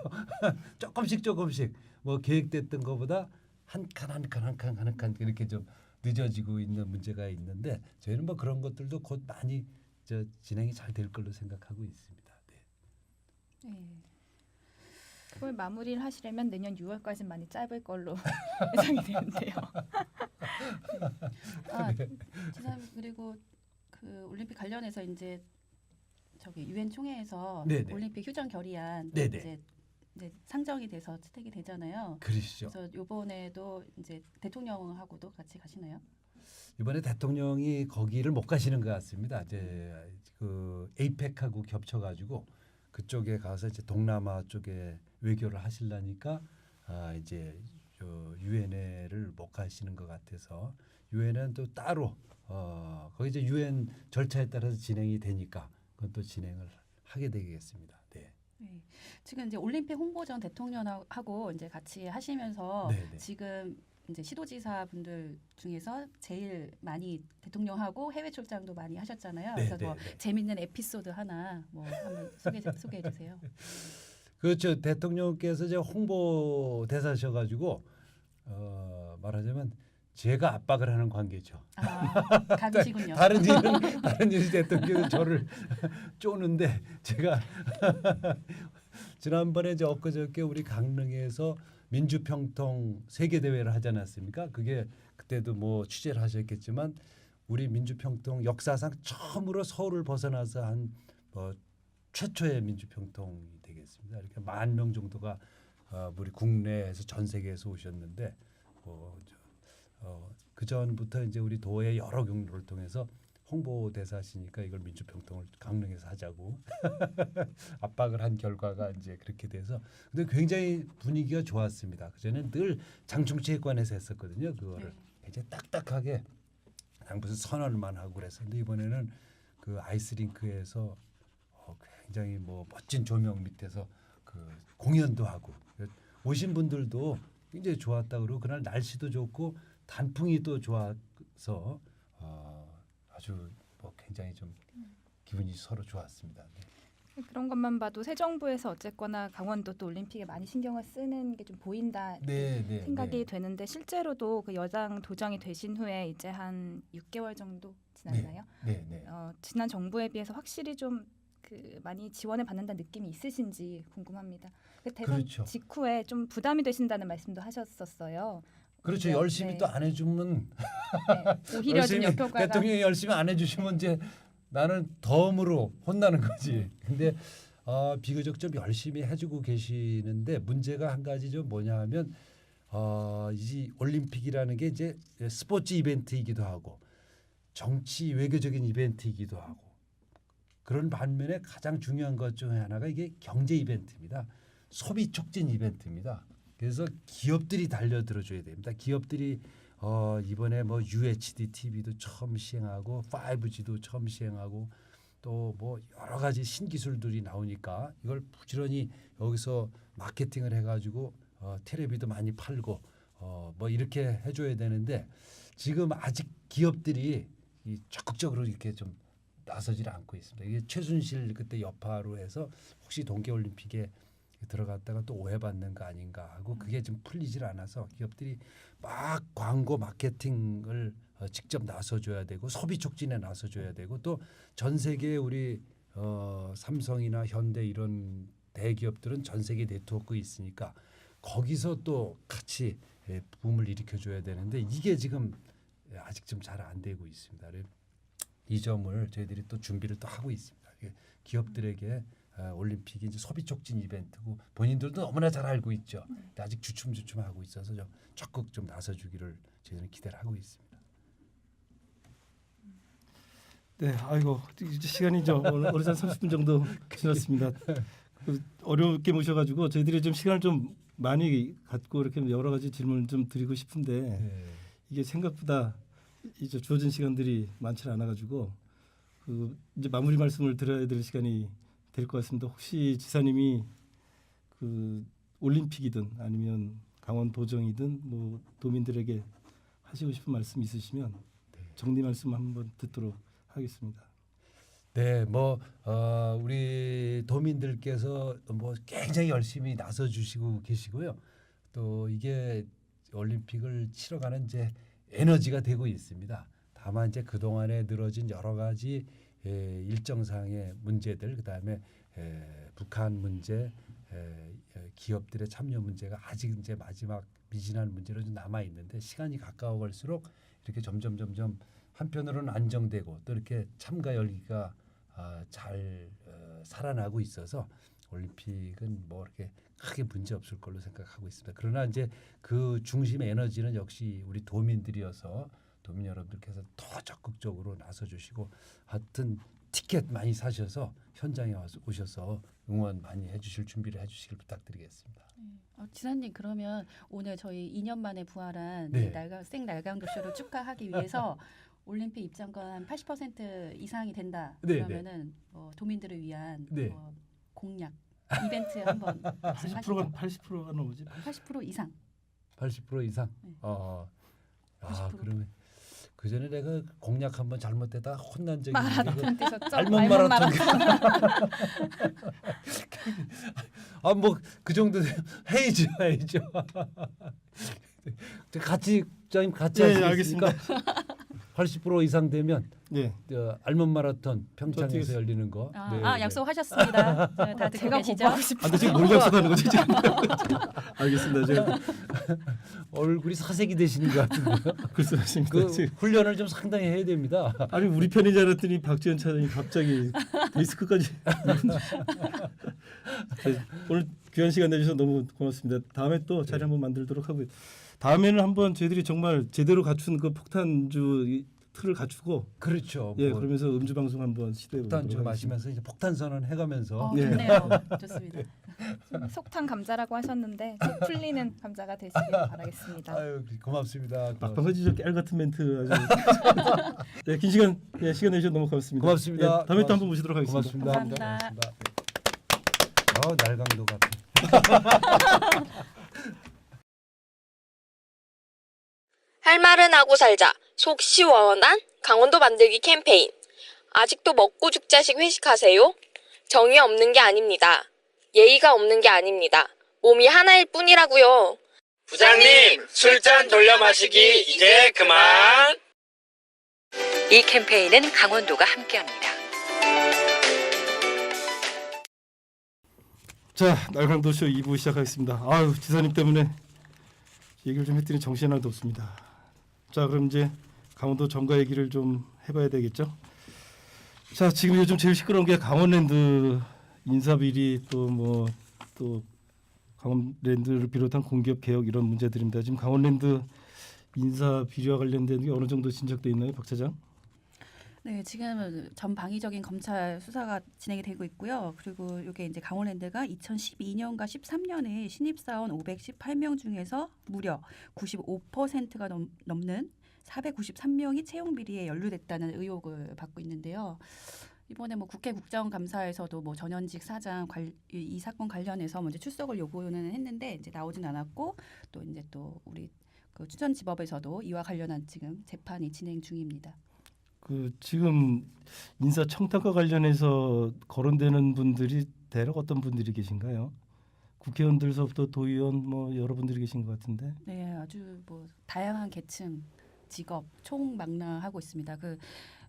Speaker 2: 조금씩 뭐 계획됐던 것보다 한 칸 이렇게 좀 늦어지고 있는 문제가 있는데 저희는 뭐 그런 것들도 곧 많이 진행이 잘 될 걸로 생각하고 있습니다. 네.
Speaker 5: 네.
Speaker 6: 그걸 마무리를 하시려면 내년 6월까지 많이 짧을 걸로 예상이 되는데요.
Speaker 5: 지사님 그리고 그 올림픽 관련해서 이제 저기 유엔 총회에서
Speaker 2: 네네.
Speaker 5: 올림픽 휴전 결의안
Speaker 2: 네네.
Speaker 5: 이제 상정이 돼서 채택이 되잖아요.
Speaker 2: 그러시죠.
Speaker 5: 그래서 이번에도 이제 대통령하고도 같이 가시나요?
Speaker 2: 이번에 대통령이 거기를 못 가시는 것 같습니다. 이제 그 에이펙하고 겹쳐가지고 그쪽에 가서 이제 동남아 쪽에 외교를 하시려니까 이제 유엔회를 못 가시는 것 같아서 유엔은 또 따로 거기 이제 유엔 절차에 따라서 진행이 되니까 그건 또 진행을 하게 되겠습니다. 네.
Speaker 5: 네. 지금 이제 올림픽 홍보전 대통령하고 이제 같이 하시면서
Speaker 2: 네네.
Speaker 5: 지금 이제 시도지사 분들 중에서 제일 많이 대통령하고 해외 출장도 많이 하셨잖아요.
Speaker 2: 네,
Speaker 5: 그래서 뭐
Speaker 2: 네, 네.
Speaker 5: 재밌는 에피소드 하나 뭐 한번 소개해 주세요.
Speaker 2: 그렇죠. 대통령께서 이제 홍보 대사셔가지고 말하자면 제가 압박을 하는 관계죠.
Speaker 5: 감이시군요.
Speaker 2: 다른 일은 대통령이 저를 쪼는데 제가 지난번에 이제 엊그저께 우리 강릉에서 민주평통 세계 대회를 하지 않았습니까? 그게 그때도 뭐 취재를 하셨겠지만 우리 민주평통 역사상 처음으로 서울을 벗어나서 한 최초의 민주평통이 되겠습니다. 이렇게 10,000명 정도가 우리 국내에서 전 세계에서 오셨는데 그 전부터 이제 우리 도의 여러 경로를 통해서 홍보 대사시니까 이걸 민주평통을 강릉에서 하자고 압박을 한 결과가 이제 그렇게 돼서 근데 굉장히 분위기가 좋았습니다. 그전에는 늘 장충체육관에서 했었거든요. 그거를 이제 딱딱하게 그냥 무슨 선언만 하고 그랬었는데 이번에는 그 아이스링크에서 굉장히 뭐 멋진 조명 밑에서 그 공연도 하고 오신 분들도 굉장히 좋았다 그러고 그날 날씨도 좋고 단풍이 또 좋아서 아주 뭐 굉장히 좀 기분이 서로 좋았습니다. 네.
Speaker 6: 그런 것만 봐도 새 정부에서 어쨌거나 강원도 또 올림픽에 많이 신경을 쓰는 게 좀 보인다 생각이 되는데 실제로도 그 여당 도정이 되신 후에 이제 한 6개월 정도 지났나요?
Speaker 2: 네.
Speaker 6: 지난 정부에 비해서 확실히 좀 그 많이 지원을 받는다는 느낌이 있으신지 궁금합니다. 그 대선
Speaker 2: 그렇죠.
Speaker 6: 직후에 좀 부담이 되신다는 말씀도 하셨었어요.
Speaker 2: 그렇죠.
Speaker 6: 오히려,
Speaker 2: 열심히 또 안 해주면
Speaker 6: 네. 오히려 좀 역효과가
Speaker 2: 대통령이 열심히 안 해주시면 이제 나는 덤으로 혼나는 거지. 근데 비교적 좀 열심히 해주고 계시는데 문제가 한 가지 좀 뭐냐하면 이 올림픽이라는 게 이제 스포츠 이벤트이기도 하고 정치 외교적인 이벤트이기도 하고 그런 반면에 가장 중요한 것 중에 하나가 이게 경제 이벤트입니다. 소비 촉진 이벤트입니다. 그래서 기업들이 달려들어줘야 됩니다. 기업들이 이번에 뭐 UHD TV도 처음 시행하고 5G도 처음 시행하고 또 뭐 여러 가지 신기술들이 나오니까 이걸 부지런히 여기서 마케팅을 해가지고 텔레비도 많이 팔고 뭐 이렇게 해줘야 되는데 지금 아직 기업들이 이 적극적으로 이렇게 좀 나서질 않고 있습니다. 이게 최순실 그때 여파로 해서 혹시 동계올림픽에 들어갔다가 또 오해받는 거 아닌가 하고 그게 좀 풀리질 않아서 기업들이 막 광고 마케팅을 직접 나서줘야 되고 소비 촉진에 나서줘야 되고 또 전 세계 우리 삼성이나 현대 이런 대기업들은 전 세계 네트워크 있으니까 거기서 또 같이 붐을 일으켜줘야 되는데 이게 지금 아직 좀 잘 안 되고 있습니다. 이 점을 저희들이 또 준비를 또 하고 있습니다. 기업들에게 올림픽이 이제 소비 촉진 이벤트고 본인들도 너무나 잘 알고 있죠. 근데 아직 주춤주춤하고 있어서 좀 적극 좀 나서주기를 저희는 기대를 하고 있습니다.
Speaker 4: 네, 아이고 이제 시간이 좀 어느덧 30분 정도 지났습니다. 어렵게 모셔가지고 저희들이 좀 시간을 좀 많이 갖고 이렇게 여러 가지 질문을 좀 드리고 싶은데 이게 생각보다 이제 주어진 시간들이 많지 않아가지고 그 이제 마무리 말씀을 드려야 될 시간이 될 것 같습니다. 혹시 지사님이 그 올림픽이든 아니면 강원 도정이든 뭐 도민들에게 하시고 싶은 말씀 있으시면 정리 말씀 한번 듣도록 하겠습니다.
Speaker 2: 네, 뭐 우리 도민들께서 뭐 굉장히 열심히 나서 주시고 계시고요. 또 이게 올림픽을 치러가는 이제 에너지가 되고 있습니다. 다만 이제 그 동안에 늘어진 여러 가지 일정상의 문제들, 그다음에 북한 문제, 기업들의 참여 문제가 아직 이제 마지막 미진한 문제로 좀 남아 있는데 시간이 가까워갈수록 이렇게 점점 한편으로는 안정되고 또 이렇게 참가 열기가 잘 살아나고 있어서 올림픽은 뭐 이렇게 크게 문제 없을 걸로 생각하고 있습니다. 그러나 이제 그 중심 에너지는 역시 우리 도민들이어서 도민 여러분들께서 더 적극적으로 나서주시고 하여튼 티켓 많이 사셔서 현장에 와서 오셔서 응원 많이 해주실 준비를 해주시길 부탁드리겠습니다.
Speaker 5: 지사님 그러면 오늘 저희 2년 만에 부활한
Speaker 2: 네.
Speaker 5: 생날강도 쇼를 축하하기 위해서 올림픽 입장권 80% 이상이 된다
Speaker 2: 네,
Speaker 5: 그러면은 도민들을 위한
Speaker 2: 네.
Speaker 5: 공약 이벤트 한번
Speaker 4: 80%가 넘으지.
Speaker 5: 80% 이상.
Speaker 2: 80% 이상.
Speaker 5: 네.
Speaker 2: 90%. 그러면 그 전에 내가 공약 한번 잘못되다 혼난 적이
Speaker 6: 마라톤 뛰셨죠?
Speaker 2: 알몬 마라톤. 뭐 그 정도 해야죠. 같이 장님 같이
Speaker 4: 네,
Speaker 2: 하시겠습니까? 80% 이상 되면
Speaker 4: 네.
Speaker 2: 알몬 마라톤 평창에서
Speaker 4: 뛰겠습니다.
Speaker 2: 열리는 거.
Speaker 5: 약속하셨습니다. 다 듣고 계시죠?
Speaker 6: 보고 싶어요.
Speaker 4: 근데 지금 뭘 약속하는 거지 지금? 알겠습니다. 제가
Speaker 2: 얼굴이 사색이 되시는 것 같은데요.
Speaker 4: 글쎄 하십니다.
Speaker 2: 그 훈련을 좀 상당히 해야 됩니다.
Speaker 4: 아니 우리 편인 줄 알았더니 박지원 차장이 갑자기 리스크까지. 오늘 귀한 시간 내주셔서 너무 고맙습니다. 다음에 또 자리 한번 만들도록 하고요. 다음에는 한번 저희들이 정말 제대로 갖춘 그 폭탄주 틀을 갖추고
Speaker 2: 그렇죠.
Speaker 4: 예
Speaker 2: 뭐
Speaker 4: 그러면서 음주 방송 한번 시도해
Speaker 2: 폭탄
Speaker 4: 보도록
Speaker 2: 좀
Speaker 4: 하겠습니다.
Speaker 2: 마시면서 이제 폭탄 선언 해가면서
Speaker 4: 예.
Speaker 5: 좋네요. 좋습니다.
Speaker 6: 속탄 감자라고 하셨는데 속 풀리는 감자가 되시길 바라겠습니다.
Speaker 2: 아유 고맙습니다.
Speaker 4: 막방 허지죠 깨알 같은 멘트 아주. 네, 긴 시간 시간 내주셔서 너무 고맙습니다.
Speaker 2: 고맙습니다.
Speaker 4: 예, 다음에 또 한번 모시도록 하겠습니다.
Speaker 2: 고맙습니다.
Speaker 5: 감사합니다.
Speaker 2: 날강도 같은.
Speaker 7: 할 말은 하고 살자. 속 시원한 강원도 만들기 캠페인. 아직도 먹고 죽자식 회식하세요? 정이 없는 게 아닙니다. 예의가 없는 게 아닙니다. 몸이 하나일 뿐이라고요.
Speaker 1: 부장님, 술잔 돌려 마시기 이제 그만.
Speaker 8: 이 캠페인은 강원도가 함께합니다.
Speaker 4: 자 날강도쇼 2부 시작하겠습니다. 아유 지사님 때문에 얘기를 좀 했더니 정신이 하나도 없습니다. 자 그럼 이제 강원도 정가 얘기를 좀 해봐야 되겠죠. 자 지금 요즘 제일 시끄러운 게 강원랜드 인사비리 또 강원랜드를 비롯한 공기업 개혁 이런 문제들입니다. 지금 강원랜드 인사 비리와 관련된 게 어느 정도 진척돼 있나요, 박 차장?
Speaker 5: 네, 지금 전방위적인 검찰 수사가 진행이 되고 있고요. 그리고 이게 이제 강원랜드가 2012년과 13년에 신입사원 518명 중에서 무려 95%가 넘는 493명이 채용 비리에 연루됐다는 의혹을 받고 있는데요. 이번에 뭐 국회 국정감사에서도 뭐 전현직 사장 이 사건 관련해서 먼저 출석을 요구는 했는데 이제 나오진 않았고 또 이제 또 우리 그 춘천지법에서도 이와 관련한 지금 재판이 진행 중입니다.
Speaker 4: 그 지금 인사 청탁과 관련해서 거론되는 분들이 대략 어떤 분들이 계신가요? 국회의원들서부터 도의원 뭐 여러분들이 계신 것 같은데.
Speaker 5: 네, 아주 뭐 다양한 계층, 직업 총망라하고 있습니다. 그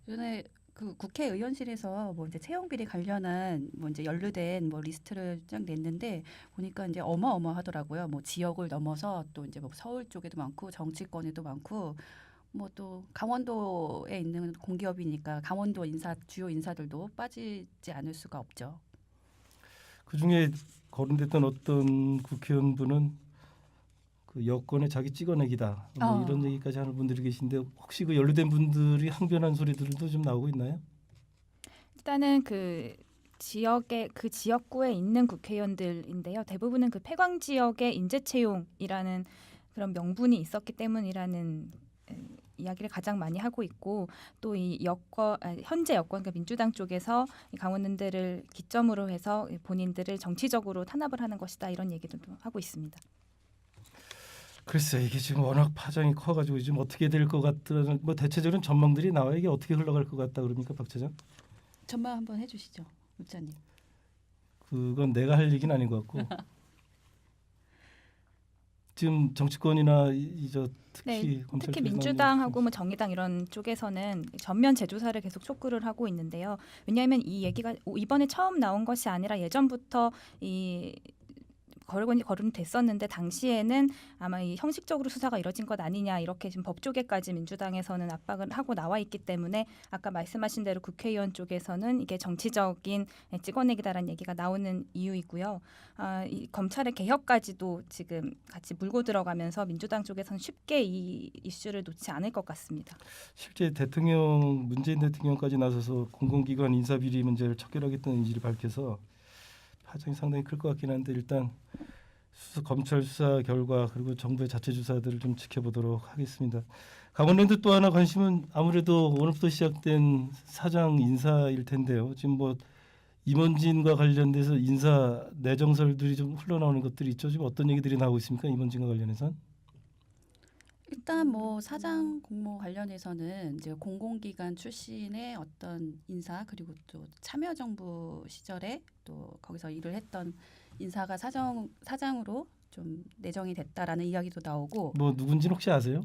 Speaker 5: 전에 그 국회의원실에서 뭐 이제 채용 비리 관련한 뭐 이제 연루된 뭐 리스트를 쫙 냈는데 보니까 이제 어마어마하더라고요. 뭐 지역을 넘어서 또 이제 뭐 서울 쪽에도 많고 정치권에도 많고 뭐 또 강원도에 있는 공기업이니까 강원도 주요 인사들도 빠지지 않을 수가 없죠.
Speaker 4: 그 중에 거론됐던 어떤 국회의원분은 그 여권에 자기 찍어내기다 뭐 이런 얘기까지 하는 분들이 계신데 혹시 그 연루된 분들이 항변한 소리들도 좀 나오고 있나요?
Speaker 6: 일단은 그 지역구에 있는 국회의원들인데요. 대부분은 그 폐광 지역의 인재 채용이라는 그런 명분이 있었기 때문이라는 이야기를 가장 많이 하고 있고 또 이 현재 여권 그러니까 민주당 쪽에서 이 강원랜드를 기점으로 해서 본인들을 정치적으로 탄압을 하는 것이다 이런 얘기들도 하고 있습니다.
Speaker 4: 글쎄 이게 지금 워낙 파장이 커가지고 지금 어떻게 될 것 같다는 뭐 대체적인 전망들이 나와요. 이게 어떻게 흘러갈 것 같다 그럽니까, 박 차장?
Speaker 5: 전망 한번 해주시죠, 국장님.
Speaker 4: 그건 내가 할 얘기는 아닌 것 같고 지금 정치권이나 특히 검찰
Speaker 6: 특히
Speaker 4: 쪽에서
Speaker 6: 민주당하고 뭐 정의당 이런 쪽에서는 전면 재조사를 계속 촉구를 하고 있는데요. 왜냐하면 이 얘기가 이번에 처음 나온 것이 아니라 예전부터 이 거론됐었는데 당시에는 아마 이 형식적으로 수사가 이뤄진 것 아니냐 이렇게 지금 법 쪽에까지 민주당에서는 압박을 하고 나와 있기 때문에 아까 말씀하신 대로 국회의원 쪽에서는 이게 정치적인 찍어내기다라는 얘기가 나오는 이유이고요. 이 검찰의 개혁까지도 지금 같이 물고 들어가면서 민주당 쪽에서는 쉽게 이 이슈를 놓지 않을 것 같습니다.
Speaker 4: 실제 문재인 대통령까지 나서서 공공기관 인사비리 문제를 척결하겠다는 의지를 밝혀서 파장이 상당히 클 것 같긴 한데 일단 검찰 수사 결과 그리고 정부의 자체 조사들을 좀 지켜보도록 하겠습니다. 강원랜드 또 하나 관심은 아무래도 오늘부터 시작된 사장 인사일 텐데요. 지금 뭐 임원진과 관련돼서 인사 내정설들이 좀 흘러나오는 것들이 있죠. 지금 어떤 얘기들이 나오고 있습니까? 임원진과 관련해서는?
Speaker 5: 일단 뭐 사장 공모 관련해서는 이제 공공기관 출신의 어떤 인사 그리고 또 참여정부 시절에 또 거기서 일을 했던 인사가 사장으로 좀 내정이 됐다라는 이야기도 나오고
Speaker 4: 뭐 누군지는 혹시 아세요?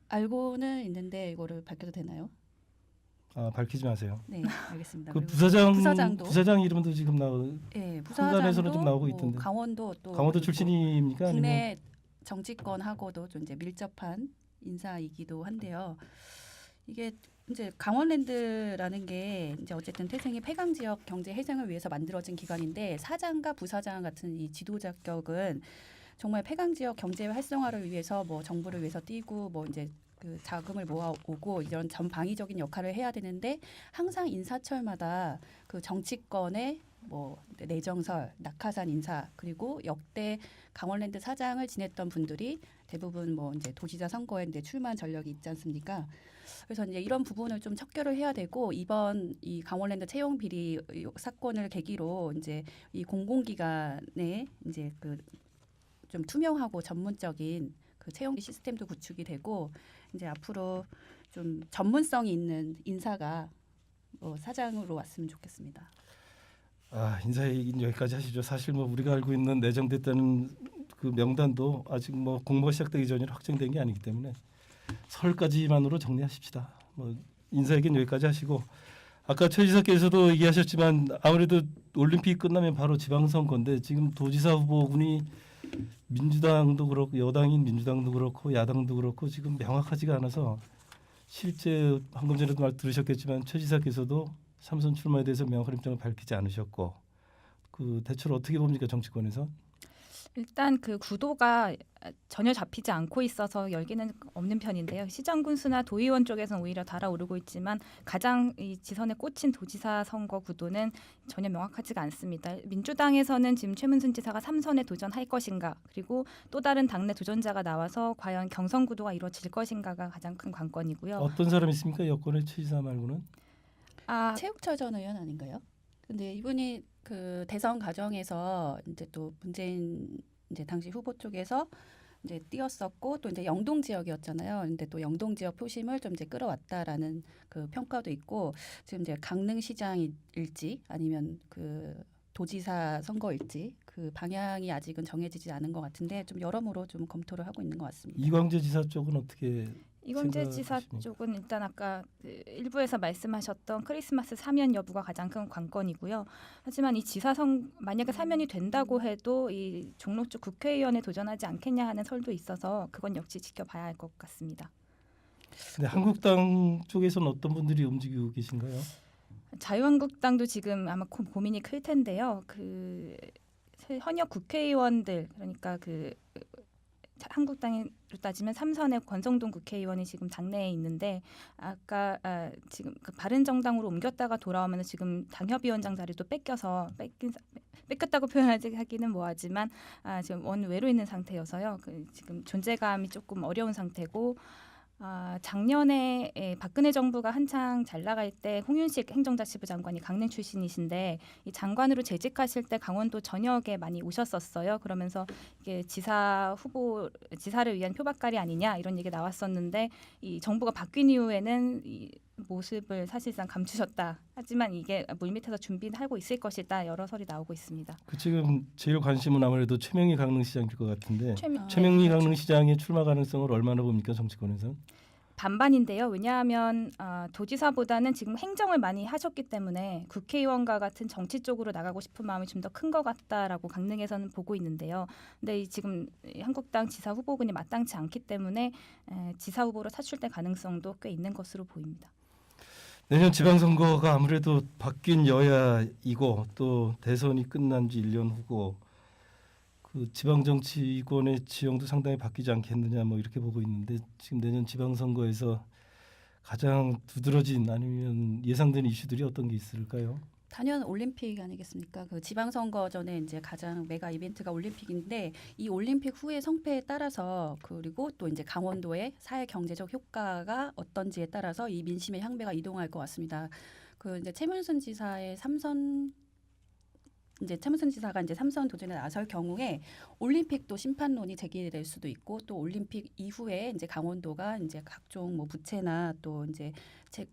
Speaker 5: 알고는 있는데 이거를 밝혀도 되나요?
Speaker 4: 아 밝히지 마세요.
Speaker 5: 네, 알겠습니다.
Speaker 4: 그
Speaker 5: 그리고
Speaker 4: 부사장 이름도 지금
Speaker 5: 네,
Speaker 4: 한간에서는 좀 나오고
Speaker 5: 뭐
Speaker 4: 있던데.
Speaker 5: 강원도
Speaker 4: 출신입니까? 아니면
Speaker 5: 국내 정치권하고도 좀 이제 밀접한 인사이기도 한데요. 이게 이제 강원랜드라는 게 이제 어쨌든 태생이 폐강 지역 경제 해상을 위해서 만들어진 기관인데 사장과 부사장 같은 이 지도 자격은 정말 폐강 지역 경제 활성화를 위해서 뭐 정부를 위해서 뛰고 뭐 이제 그 자금을 모아오고 이런 전방위적인 역할을 해야 되는데 항상 인사철마다 그 정치권의 뭐 내정설, 낙하산 인사 그리고 역대 강원랜드 사장을 지냈던 분들이 대부분 뭐 이제 도지사 선거에 이제 출마한 전력이 있지 않습니까? 그래서 이제 이런 부분을 좀 척결을 해야 되고 이번 이 강원랜드 채용 비리 사건을 계기로 이제 이 공공기관에 이제 그 좀 투명하고 전문적인 그 채용 시스템도 구축이 되고 이제 앞으로 좀 전문성이 있는 인사가 사장으로 왔으면 좋겠습니다.
Speaker 4: 인사 얘기는 여기까지 하시죠. 사실 뭐 우리가 알고 있는 내정됐다는 그 명단도 아직 뭐 공모가 시작되기 전에 확정된 게 아니기 때문에 설까지만으로 정리하십시다. 뭐 인사 얘기는 여기까지 하시고 아까 최 지사께서도 얘기하셨지만 아무래도 올림픽 끝나면 바로 지방선거인데 지금 도지사 후보군이 민주당도 그렇고 여당인 민주당도 그렇고 야당도 그렇고 지금 명확하지가 않아서 실제 방금 전에도 말 들으셨겠지만 최 지사께서도 3선 출마에 대해서 명확한 입장을 밝히지 않으셨고 그 대체로 어떻게 봅니까 정치권에서?
Speaker 6: 일단 그 구도가 전혀 잡히지 않고 있어서 열기는 없는 편인데요. 시장 군수나 도의원 쪽에서는 오히려 달아오르고 있지만 가장 이 지선에 꽂힌 도지사 선거 구도는 전혀 명확하지가 않습니다. 민주당에서는 지금 최문순 지사가 3선에 도전할 것인가 그리고 또 다른 당내 도전자가 나와서 과연 경선 구도가 이루어질 것인가가 가장 큰 관건이고요.
Speaker 4: 어떤 사람이 있습니까? 여권의 최 지사 말고는?
Speaker 5: 체육철 전 의원 아닌가요? 근데 이분이 그 대선 과정에서 이제 또 문재인 이제 당시 후보 쪽에서 이제 뛰었었고 또 이제 영동 지역이었잖아요. 근데 또 영동 지역 표심을 좀 이제 끌어왔다라는 그 평가도 있고 지금 이제 강릉시장일지 아니면 그 도지사 선거일지 그 방향이 아직은 정해지지 않은 것 같은데 좀 여러모로 좀 검토를 하고 있는 것 같습니다.
Speaker 4: 이광재 지사 쪽은 어떻게?
Speaker 6: 이광재 지사
Speaker 4: 생각하십니까?
Speaker 6: 쪽은 일단 아까 그 일부에서 말씀하셨던 크리스마스 사면 여부가 가장 큰 관건이고요. 하지만 이 만약에 사면이 된다고 해도 이 종로 쪽 국회의원에 도전하지 않겠냐 하는 설도 있어서 그건 역시 지켜봐야 할 것 같습니다.
Speaker 4: 근데 한국당 쪽에서는 어떤 분들이 움직이고 계신가요?
Speaker 6: 자유한국당도 지금 아마 고민이 클 텐데요. 그 현역 국회의원들 그러니까 그 한국당으로 따지면 3선의 권성동 국회의원이 지금 당내에 있는데 아까 지금 그 바른정당으로 옮겼다가 돌아오면 지금 당협위원장 자리도 뺏겼다고 표현하기는 뭐하지만 지금 원외로 있는 상태여서요. 지금 존재감이 조금 어려운 상태고 작년에 박근혜 정부가 한창 잘 나갈 때 홍윤식 행정자치부 장관이 강릉 출신이신데 이 장관으로 재직하실 때 강원도 전역에 많이 오셨었어요. 그러면서 이게 지사를 위한 표박갈이 아니냐 이런 얘기 나왔었는데 이 정부가 바뀐 이후에는 이 모습을 사실상 감추셨다. 하지만 이게 물밑에서 준비하고 있을 것이다. 여러 설이 나오고 있습니다.
Speaker 4: 그 지금 제일 관심은 아무래도 최명희 강릉시장일 것 같은데
Speaker 6: 네,
Speaker 4: 최명희 강릉시장의 출마 가능성을 얼마나 봅니까 정치권에서?
Speaker 6: 반반인데요. 왜냐하면 도지사보다는 지금 행정을 많이 하셨기 때문에 국회의원과 같은 정치 쪽으로 나가고 싶은 마음이 좀 더 큰 것 같다라고 강릉에서는 보고 있는데요. 근데 지금 한국당 지사 후보군이 마땅치 않기 때문에 지사 후보로 차출될 가능성도 꽤 있는 것으로 보입니다.
Speaker 4: 내년 지방선거가 아무래도 바뀐 여야이고 또 대선이 끝난 지 1년 후고 그 지방정치권의 지형도 상당히 바뀌지 않겠느냐 뭐 이렇게 보고 있는데 지금 내년 지방선거에서 가장 두드러진 아니면 예상되는 이슈들이 어떤 게 있을까요?
Speaker 5: 단연 올림픽 아니겠습니까? 그 지방선거 전에 이제 가장 메가 이벤트가 올림픽인데 이 올림픽 후의 성패에 따라서 그리고 또 이제 강원도의 사회 경제적 효과가 어떤지에 따라서 이 민심의 향배가 이동할 것 같습니다. 그 이제 최문순 지사의 최문순 지사가 이제 3선 도전에 나설 경우에 올림픽도 심판론이 제기될 수도 있고 또 올림픽 이후에 이제 강원도가 이제 각종 뭐 부채나 또 이제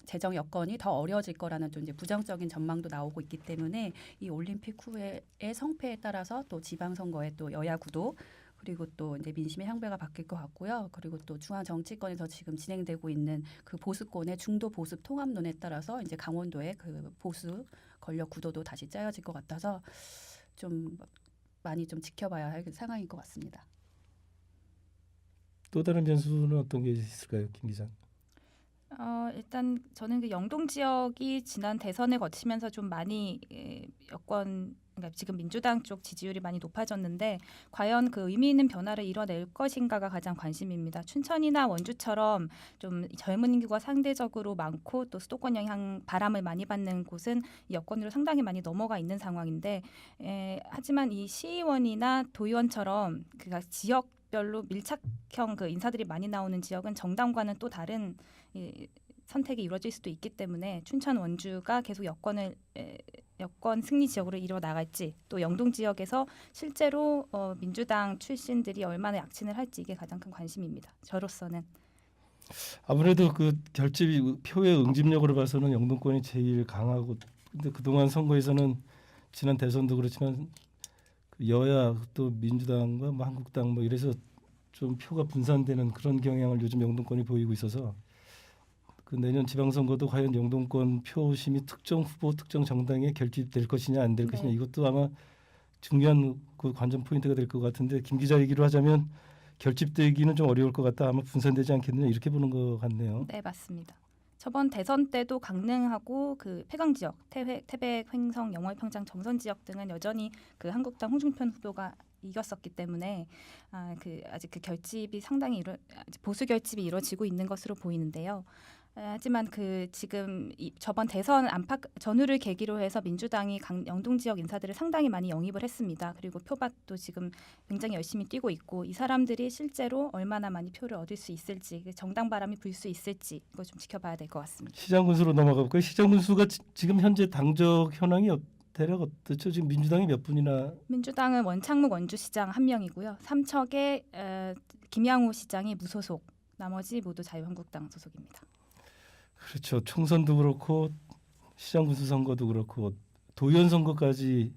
Speaker 5: 재정 여건이 더 어려워질 거라는 좀 이제 부정적인 전망도 나오고 있기 때문에 이 올림픽 후의 성패에 따라서 또 지방선거의 또 여야 구도 그리고 또 이제 민심의 향배가 바뀔 것 같고요. 그리고 또 중앙 정치권에서 지금 진행되고 있는 그 보수권의 중도 보수 통합론에 따라서 이제 강원도의 그 보수 권력 구도도 다시 짜여질 것 같아서 좀 많이 좀 지켜봐야 할 상황인 것 같습니다.
Speaker 4: 또 다른 변수는 어떤 게 있을까요, 김 기자?
Speaker 6: 일단 저는 그 영동 지역이 지난 대선을 거치면서 좀 많이 여권 그러니까 지금 민주당 쪽 지지율이 많이 높아졌는데 과연 그 의미 있는 변화를 이뤄낼 것인가가 가장 관심입니다. 춘천이나 원주처럼 좀 젊은 인구가 상대적으로 많고 또 수도권 영향 바람을 많이 받는 곳은 여권으로 상당히 많이 넘어가 있는 상황인데 하지만 이 시의원이나 도의원처럼 그가 지역별로 밀착형 그 인사들이 많이 나오는 지역은 정당과는 또 다른 선택이 이루어질 수도 있기 때문에 춘천 원주가 계속 여권 승리 지역으로 이뤄 나갈지 또 영동 지역에서 실제로 민주당 출신들이 얼마나 약진을 할지 이게 가장 큰 관심입니다. 저로서는
Speaker 4: 아무래도 그 결집이 표의 응집력으로 봐서는 영동권이 제일 강하고 근데 그동안 선거에서는 지난 대선도 그렇지만 그 여야 또 민주당과 뭐 한국당 뭐 이래서 좀 표가 분산되는 그런 경향을 요즘 영동권이 보이고 있어서 그 내년 지방선거도 과연 영동권 표심이 특정 후보, 특정 정당에 결집될 것이냐 안 될 것이냐 이것도 아마 중요한 그 관전 포인트가 될 것 같은데 김 기자 얘기로 하자면 결집되기는 좀 어려울 것 같다. 아마 분산되지 않겠느냐 이렇게 보는 것 같네요.
Speaker 6: 네 맞습니다. 저번 대선 때도 강릉하고 그 폐강 지역, 태백, 횡성, 영월평창, 정선 지역 등은 여전히 그 한국당 홍준표 후보가 이겼었기 때문에 아직 그 결집이 상당히 보수 결집이 이루어지고 있는 것으로 보이는데요. 하지만 그 지금 저번 대선 안팎 전후를 계기로 해서 민주당이 영동 지역 인사들을 상당히 많이 영입을 했습니다. 그리고 표밭도 지금 굉장히 열심히 뛰고 있고 이 사람들이 실제로 얼마나 많이 표를 얻을 수 있을지 정당 바람이 불 수 있을지 이거 좀 지켜봐야 될 것 같습니다.
Speaker 4: 시장 군수로 넘어가 볼까요? 시장 군수가 지금 현재 당적 현황이 대략 어떻죠? 지금 민주당이 몇 분이나?
Speaker 6: 민주당은 원창묵 원주시장 1명이고요. 삼척의 김양호 시장이 무소속, 나머지 모두 자유한국당 소속입니다.
Speaker 4: 그렇죠. 총선도 그렇고 시장 군수 선거도 그렇고 도의원 선거까지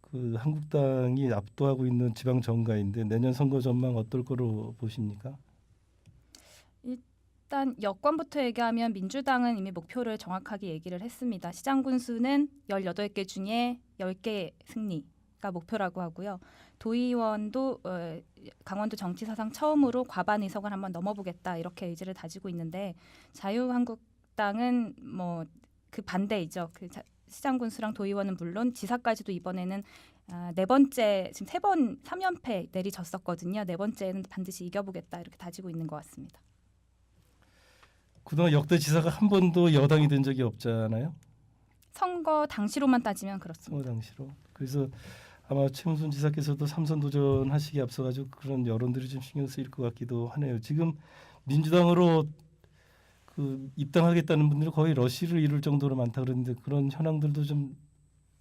Speaker 4: 그 한국당이 압도하고 있는 지방 정가인데 내년 선거 전망 어떨 거로 보십니까?
Speaker 6: 일단 여권부터 얘기하면 민주당은 이미 목표를 정확하게 얘기를 했습니다. 시장 군수는 18개 중에 10개 승리가 목표라고 하고요. 도의원도 강원도 정치사상 처음으로 과반 의석을 한번 넘어보겠다 이렇게 의지를 다지고 있는데 자유한국당은 뭐 그 반대이죠. 그 시장 군수랑 도의원은 물론 지사까지도 이번에는 네 번째 지금 3연패 내리졌었거든요. 네 번째는 반드시 이겨보겠다 이렇게 다지고 있는 것 같습니다.
Speaker 4: 그동안 역대 지사가 한 번도 여당이 된 적이 없잖아요.
Speaker 6: 선거 당시로만 따지면 그렇습니다.
Speaker 4: 선거 당시로. 그래서 아마 최문순 지사께서도 3선 도전하시기에 앞서가지고 그런 여론들이 좀 신경 쓰일 것 같기도 하네요. 지금 민주당으로 그 입당하겠다는 분들이 거의 러시를 이룰 정도로 많다 그러는데 그런 현황들도 좀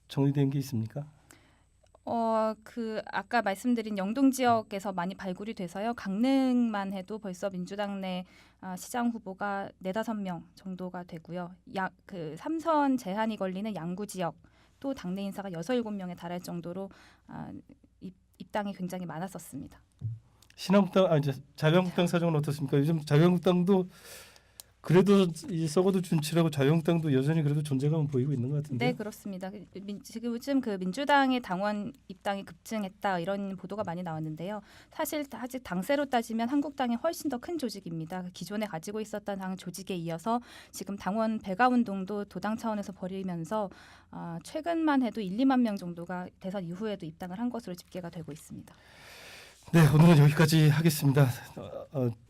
Speaker 4: 정리된 게 있습니까?
Speaker 6: 그 아까 말씀드린 영동 지역에서 많이 발굴이 돼서요. 강릉만 해도 벌써 민주당 내 시장 후보가 4-5명 정도가 되고요. 그 3선 제한이 걸리는 양구 지역 또 당내 인사가 6-7명에 달할 정도로 입당이 굉장히 많았었습니다.
Speaker 4: 신한국당 자유한국당 사정은 어떻습니까? 요즘 자유한국당도 그래도 썩어도 준치라고 자유한국당도 여전히 그래도 존재감은 보이고 있는 것 같은데.
Speaker 6: 네 그렇습니다. 지금 요즘 그 민주당의 당원 입당이 급증했다 이런 보도가 많이 나왔는데요. 사실 아직 당세로 따지면 한국당이 훨씬 더 큰 조직입니다. 기존에 가지고 있었던 당 조직에 이어서 지금 당원 배가 운동도 도당 차원에서 벌이면서 최근만 해도 1-2만 명 정도가 대선 이후에도 입당을 한 것으로 집계가 되고 있습니다.
Speaker 4: 네 오늘은 여기까지 하겠습니다.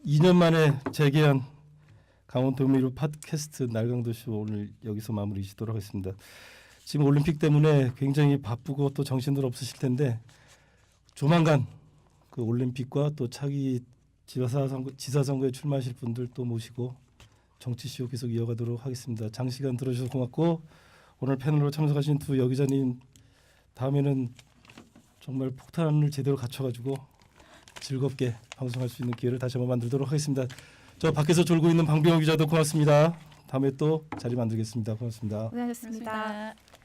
Speaker 4: 2년 만에 재개한 강원도미로 팟캐스트 날강도쇼 오늘 여기서 마무리 짓도록 하겠습니다. 지금 올림픽 때문에 굉장히 바쁘고 또 정신들 없으실 텐데 조만간 그 올림픽과 또 차기 지사선거에 출마하실 분들 또 모시고 정치쇼 계속 이어가도록 하겠습니다. 장시간 들어주셔서 고맙고 오늘 패널로 참석하신 두 여기자님 다음에는 정말 폭탄을 제대로 갖춰가지고 즐겁게 방송할 수 있는 기회를 다시 한번 만들도록 하겠습니다. 저 밖에서 졸고 있는 방병호 기자도 고맙습니다. 다음에 또 자리 만들겠습니다. 고맙습니다.
Speaker 6: 고생하셨습니다.
Speaker 5: 고맙습니다.